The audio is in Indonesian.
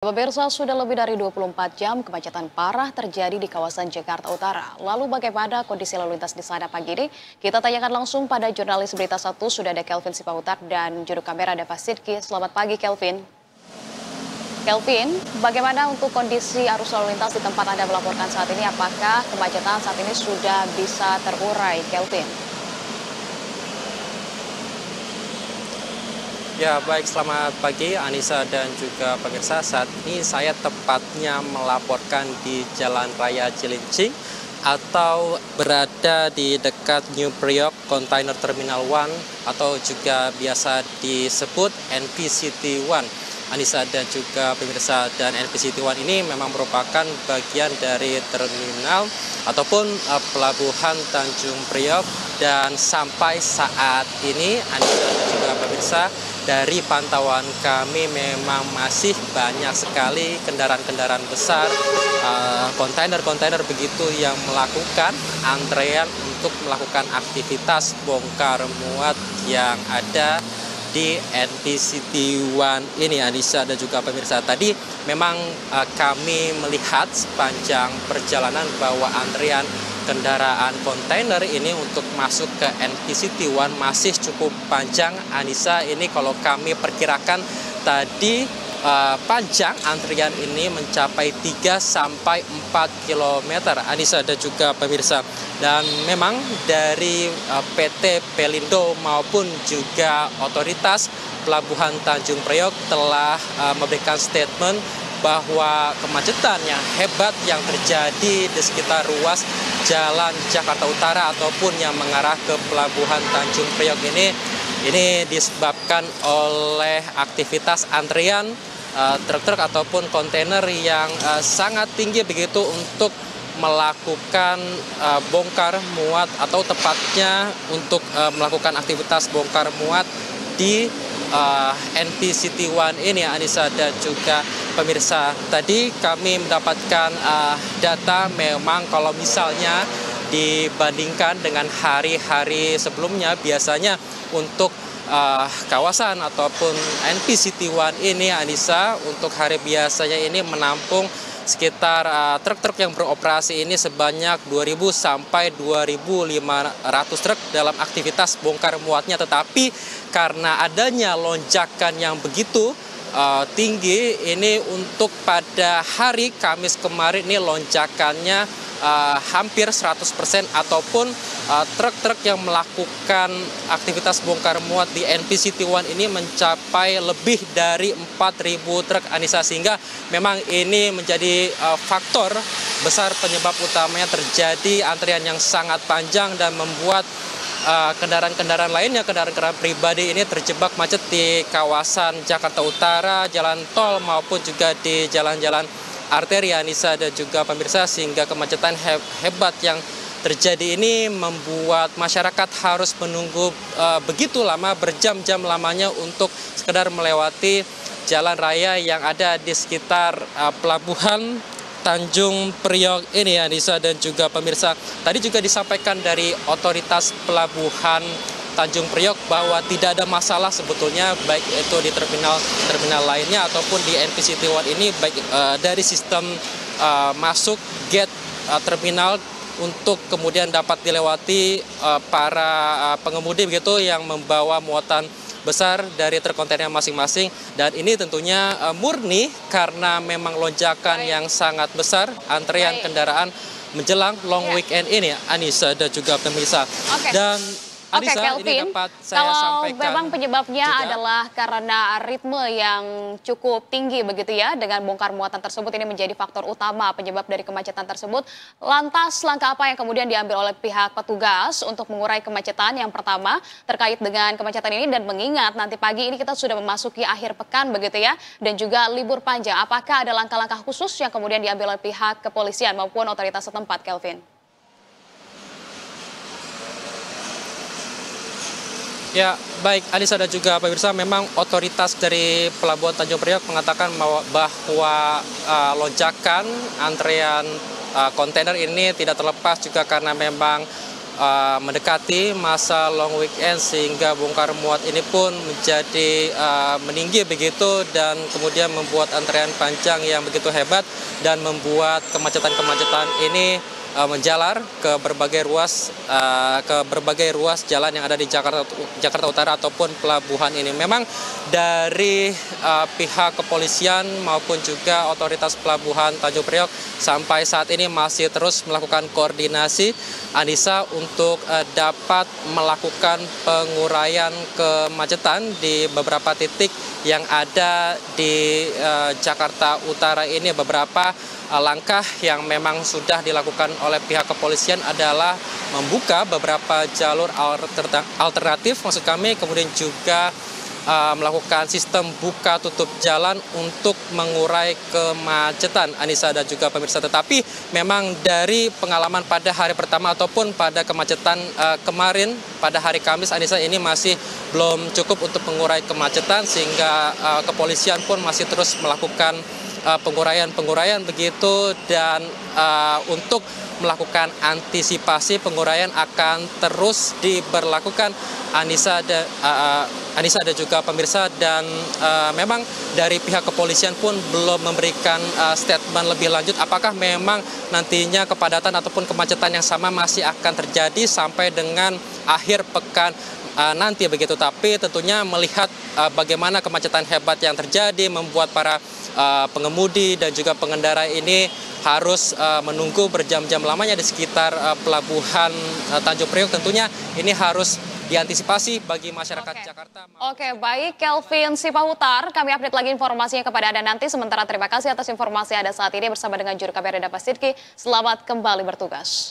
Pemirsa, sudah lebih dari 24 jam kemacetan parah terjadi di kawasan Jakarta Utara. Lalu bagaimana kondisi lalu lintas di sana pagi ini? Kita tanyakan langsung pada jurnalis Berita 1, sudah ada Kelvin Sipahutar dan juru kamera Dava Sidki. Selamat pagi Kelvin. Kelvin, bagaimana untuk kondisi arus lalu lintas di tempat Anda melaporkan saat ini? Apakah kemacetan saat ini sudah bisa terurai, Kelvin? Ya, baik, selamat pagi Anissa dan juga pemirsa. Saat ini saya tepatnya melaporkan di Jalan Raya Cilincing atau berada di dekat New Priok Container Terminal 1 atau juga biasa disebut NPCT 1. Anissa dan juga pemirsa, dan NPCT 1 ini memang merupakan bagian dari terminal ataupun pelabuhan Tanjung Priok, dan sampai saat ini Anissa dan juga pemirsa, dari pantauan kami memang masih banyak sekali kendaraan-kendaraan besar, kontainer-kontainer begitu yang melakukan antrean untuk melakukan aktivitas bongkar muat yang ada di NPCT 1 ini, Anissa dan juga pemirsa. Tadi memang kami melihat sepanjang perjalanan bahwa antrian kendaraan kontainer ini untuk masuk ke NPCT 1 masih cukup panjang, Anissa. Ini kalau kami perkirakan tadi panjang antrian ini mencapai 3 sampai 4 km, Anissa dan juga pemirsa. Dan memang dari PT Pelindo maupun juga otoritas Pelabuhan Tanjung Priok telah memberikan statement bahwa kemacetan yang hebat yang terjadi di sekitar ruas Jalan Jakarta Utara ataupun yang mengarah ke Pelabuhan Tanjung Priok ini disebabkan oleh aktivitas antrian truk-truk ataupun kontainer yang sangat tinggi begitu untuk melakukan bongkar muat, atau tepatnya untuk melakukan aktivitas bongkar muat di NPCT 1 ini, Anissa dan juga pemirsa. Tadi kami mendapatkan data, memang kalau misalnya dibandingkan dengan hari-hari sebelumnya, biasanya untuk kawasan ataupun NPCT 1 ini, Anissa, untuk hari biasanya ini menampung sekitar truk-truk yang beroperasi ini sebanyak 2.000 sampai 2.500 truk dalam aktivitas bongkar muatnya. Tetapi karena adanya lonjakan yang begitu tinggi ini, untuk pada hari Kamis kemarin ini lonjakannya hampir 100%, ataupun truk-truk yang melakukan aktivitas bongkar muat di NPCT 1 ini mencapai lebih dari 4.000 truk, Anissa, sehingga memang ini menjadi faktor besar penyebab utamanya terjadi antrian yang sangat panjang dan membuat kendaraan-kendaraan lainnya, kendaraan-kendaraan pribadi ini terjebak macet di kawasan Jakarta Utara, jalan tol maupun juga di jalan-jalan arteri, Anissa dan juga pemirsa, sehingga kemacetan hebat yang terjadi ini membuat masyarakat harus menunggu begitu lama, berjam-jam lamanya untuk sekedar melewati jalan raya yang ada di sekitar pelabuhan Tanjung Priok ini, Anissa dan juga pemirsa. Tadi juga disampaikan dari otoritas pelabuhan Tanjung Priok bahwa tidak ada masalah sebetulnya, baik itu di terminal lainnya ataupun di NPCT 1 ini, baik dari sistem masuk gate terminal untuk kemudian dapat dilewati para pengemudi begitu yang membawa muatan besar dari truk kontainer masing-masing. Dan ini tentunya murni karena memang lonjakan yang sangat besar antrean kendaraan menjelang long weekend ini, Anissa dan juga pemirsa. Dan Anissa, Kelvin, ini dapat saya kalau sampaikan memang penyebabnya juga adalah karena ritme yang cukup tinggi begitu ya, dengan bongkar muatan tersebut, ini menjadi faktor utama penyebab dari kemacetan tersebut. Lantas langkah apa yang kemudian diambil oleh pihak petugas untuk mengurai kemacetan? Yang pertama terkait dengan kemacetan ini, dan mengingat nanti pagi ini kita sudah memasuki akhir pekan begitu ya, dan juga libur panjang, apakah ada langkah-langkah khusus yang kemudian diambil oleh pihak kepolisian maupun otoritas setempat, Kelvin? Ya, baik Anissa dan juga pemirsa, memang otoritas dari Pelabuhan Tanjung Priok mengatakan bahwa lonjakan antrean kontainer ini tidak terlepas juga karena memang mendekati masa long weekend sehingga bongkar muat ini pun menjadi meninggi begitu dan kemudian membuat antrean panjang yang begitu hebat dan membuat kemacetan-kemacetan ini menjalar ke berbagai ruas jalan yang ada di Jakarta Utara ataupun pelabuhan ini. Memang dari pihak kepolisian maupun juga otoritas pelabuhan Tanjung Priok sampai saat ini masih terus melakukan koordinasi, Anissa, untuk dapat melakukan penguraian kemacetan di beberapa titik yang ada di Jakarta Utara ini. Beberapa langkah yang memang sudah dilakukan oleh pihak kepolisian adalah membuka beberapa jalur alternatif, maksud kami, kemudian juga melakukan sistem buka tutup jalan untuk mengurai kemacetan, Anissa dan juga pemirsa. Tetapi memang dari pengalaman pada hari pertama ataupun pada kemacetan kemarin pada hari Kamis, Anissa, ini masih belum cukup untuk mengurai kemacetan sehingga kepolisian pun masih terus melakukan penguraian begitu, dan untuk melakukan antisipasi penguraian akan terus diberlakukan, Anissa dan juga pemirsa. Dan memang dari pihak kepolisian pun belum memberikan statement lebih lanjut apakah memang nantinya kepadatan ataupun kemacetan yang sama masih akan terjadi sampai dengan akhir pekan nanti begitu. Tapi tentunya melihat bagaimana kemacetan hebat yang terjadi membuat para pengemudi dan juga pengendara ini harus menunggu berjam-jam lamanya di sekitar pelabuhan Tanjung Priok. Tentunya ini harus diantisipasi bagi masyarakat Jakarta. Oke, baik, Kelvin Sipahutar, kami update lagi informasinya kepada Anda nanti. Sementara terima kasih atas informasi Anda saat ini bersama dengan juru KBR Reda Pasirki. Selamat kembali bertugas.